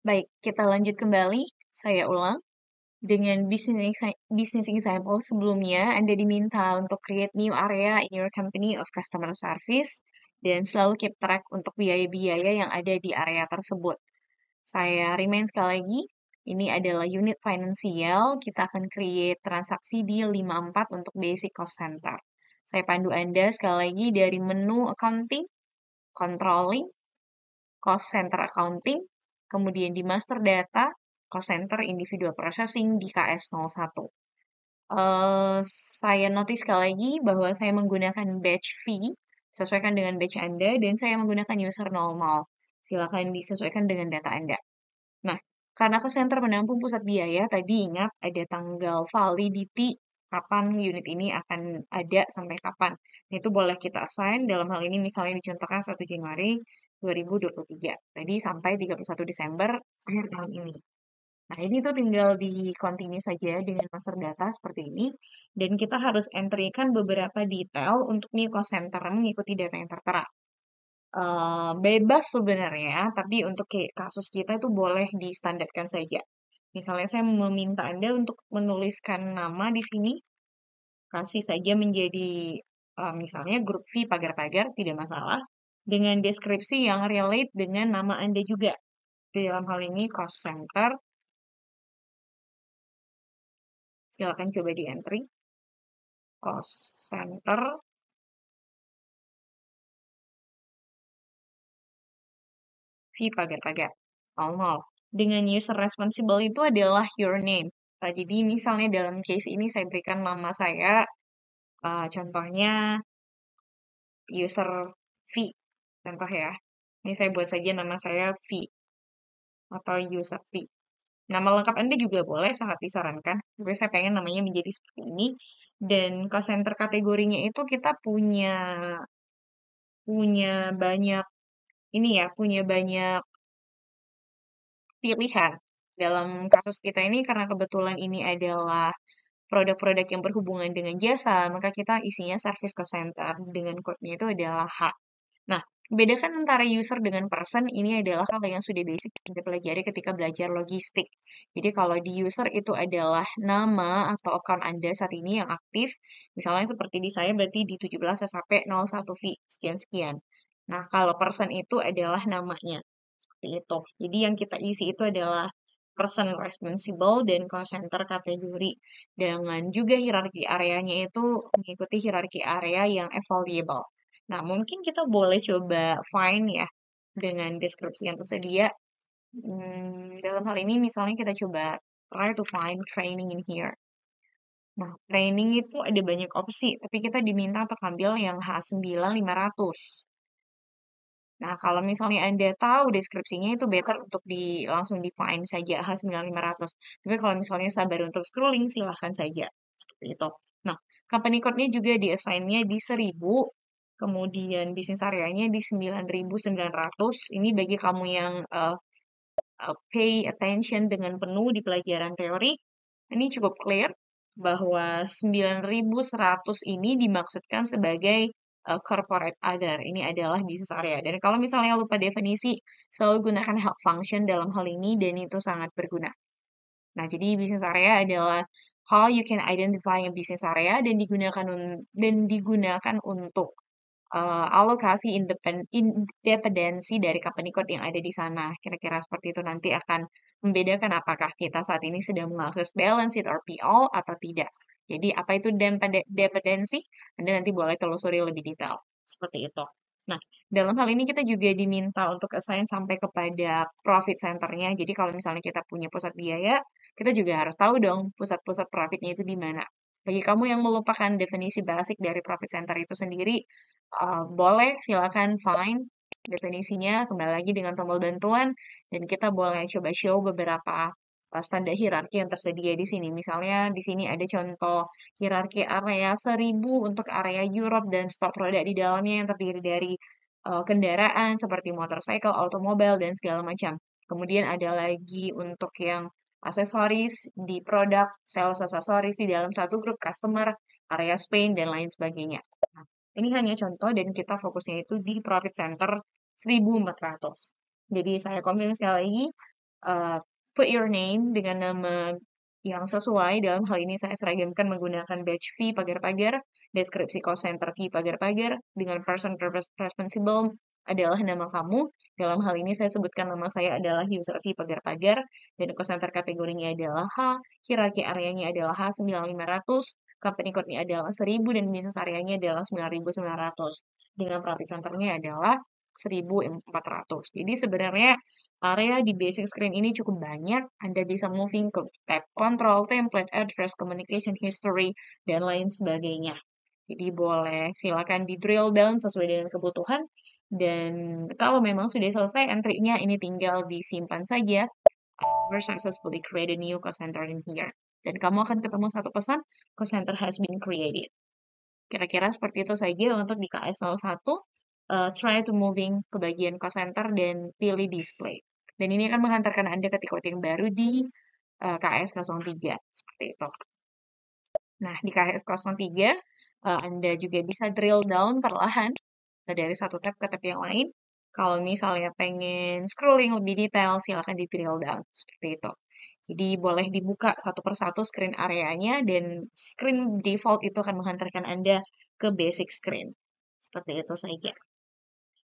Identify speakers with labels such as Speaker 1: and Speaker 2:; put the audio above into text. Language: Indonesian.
Speaker 1: Baik, kita lanjut kembali. Saya ulang. Dengan business example sebelumnya, Anda diminta untuk create new area in your company of customer service dan selalu keep track untuk biaya-biaya yang ada di area tersebut. Saya remind sekali lagi, ini adalah unit finansial. Kita akan create transaksi di 54 untuk basic cost center. Saya pandu Anda sekali lagi dari menu accounting, controlling, cost center accounting, kemudian di master data, cost center individual processing di KS01. Saya notice sekali lagi bahwa saya menggunakan batch fee, sesuaikan dengan batch Anda, dan saya menggunakan user 00. Silakan disesuaikan dengan data Anda. Nah, karena cost center menampung pusat biaya, tadi ingat ada tanggal validity kapan unit ini akan ada sampai kapan. Nah, itu boleh kita assign dalam hal ini misalnya dicontohkan 1 Januari 2023. Tadi sampai 31 Desember akhir tahun ini. Nah, ini tuh tinggal di continue saja dengan master data seperti ini. Dan kita harus entry-kan beberapa detail untuk new cost center mengikuti data yang tertera. Bebas sebenarnya, tapi untuk kasus kita itu boleh distandarkan saja. Misalnya saya meminta Anda untuk menuliskan nama di sini, kasih saja menjadi misalnya grup V pagar-pagar, tidak masalah. Dengan deskripsi yang relate dengan nama Anda juga. Dalam hal ini cost center, silakan coba di entry. Cost center, V pagar-pagar. 00. Dengan user responsible itu adalah your name. Jadi misalnya dalam case ini saya berikan nama saya, contohnya user V, contoh ya. Ini saya buat saja nama saya V atau user V. Nama lengkap Anda juga boleh, sangat disarankan. Tapi saya pengen namanya menjadi seperti ini. Dan cost center kategorinya itu kita punya banyak ini ya, punya banyak pilihan. Dalam kasus kita ini karena kebetulan ini adalah produk-produk yang berhubungan dengan jasa, maka kita isinya service cost center dengan code-nya itu adalah H. Nah, bedakan antara user dengan person ini adalah hal yang sudah basic kita pelajari ketika belajar logistik. Jadi kalau di user itu adalah nama atau account Anda saat ini yang aktif, misalnya seperti di saya berarti di 17 SHP 01 V sekian-sekian. Nah, kalau person itu adalah namanya. Seperti itu. Jadi yang kita isi itu adalah person responsible dan call center kategori. Dengan juga hierarki areanya itu mengikuti hierarki area yang evaluable. Nah, mungkin kita boleh coba find ya dengan deskripsi yang tersedia. Dalam hal ini misalnya kita coba try to find training in here. Nah, training itu ada banyak opsi, tapi kita diminta untuk ambil yang H9500. Nah, kalau misalnya Anda tahu deskripsinya itu better untuk langsung di-find saja H9500. Tapi kalau misalnya sabar untuk scrolling, silahkan saja. Seperti itu. Nah, company code-nya juga di-assign-nya di 1000, kemudian bisnis areanya di 9900. Ini bagi kamu yang pay attention dengan penuh di pelajaran teori, ini cukup clear bahwa 9100 ini dimaksudkan sebagai corporate other. Ini adalah bisnis area. Dan kalau misalnya lupa definisi, selalu gunakan help function dalam hal ini dan itu sangat berguna. Nah, jadi bisnis area adalah how you can identify a business area dan digunakan untuk alokasi independensi dari company code yang ada di sana. Kira-kira seperti itu nanti akan membedakan apakah kita saat ini sedang mengakses balance sheet or PL atau tidak. Jadi apa itu dependensi? Anda nanti boleh telusuri lebih detail. Seperti itu. Nah, dalam hal ini kita juga diminta untuk assign sampai kepada profit centernya. Jadi kalau misalnya kita punya pusat biaya, kita juga harus tahu dong pusat-pusat profitnya itu di mana. Bagi kamu yang melupakan definisi basic dari profit center itu sendiri, boleh silakan find definisinya kembali lagi dengan tombol bantuan dan kita boleh coba show beberapa standar hierarki yang tersedia di sini. Misalnya di sini ada contoh hierarki area 1000 untuk area Europe dan stok produk di dalamnya yang terdiri dari kendaraan seperti motorcycle, automobil dan segala macam. Kemudian ada lagi untuk yang aksesoris di produk, sales aksesoris di dalam satu grup customer, area Spain dan lain sebagainya. Nah, ini hanya contoh dan kita fokusnya itu di profit center 1400. Jadi saya confirm sekali lagi, eee, put your name dengan nama yang sesuai, dalam hal ini saya seragamkan menggunakan badge fee pagar-pagar, deskripsi call center fee pagar-pagar, dengan person purpose responsible adalah nama kamu, dalam hal ini saya sebutkan nama saya adalah user fee pagar-pagar, dan call center kategorinya adalah H, hierarki areanya adalah H9500, company code-nya adalah 1000, dan bisnis areanya adalah 9900, dengan profit center-nya adalah 1400. Jadi sebenarnya area di basic screen ini cukup banyak. Anda bisa moving ke tab control, template, address, communication history, dan lain sebagainya. Jadi boleh silakan di drill down sesuai dengan kebutuhan. Dan kalau memang sudah selesai entry-nya, ini tinggal disimpan saja. We're successfully create a new call center in here. Dan kamu akan ketemu satu pesan, call center has been created. Kira-kira seperti itu saja untuk di KS01. Try to moving ke bagian call center dan pilih display. Dan ini akan mengantarkan Anda ke tiket yang baru di KS03. Seperti itu. Nah, di KS03, Anda juga bisa drill down perlahan dari satu tab ke tab yang lain. Kalau misalnya pengen scrolling lebih detail, silakan di drill down. Seperti itu. Jadi boleh dibuka satu persatu screen areanya, dan screen default itu akan menghantarkan Anda ke basic screen. Seperti itu saja.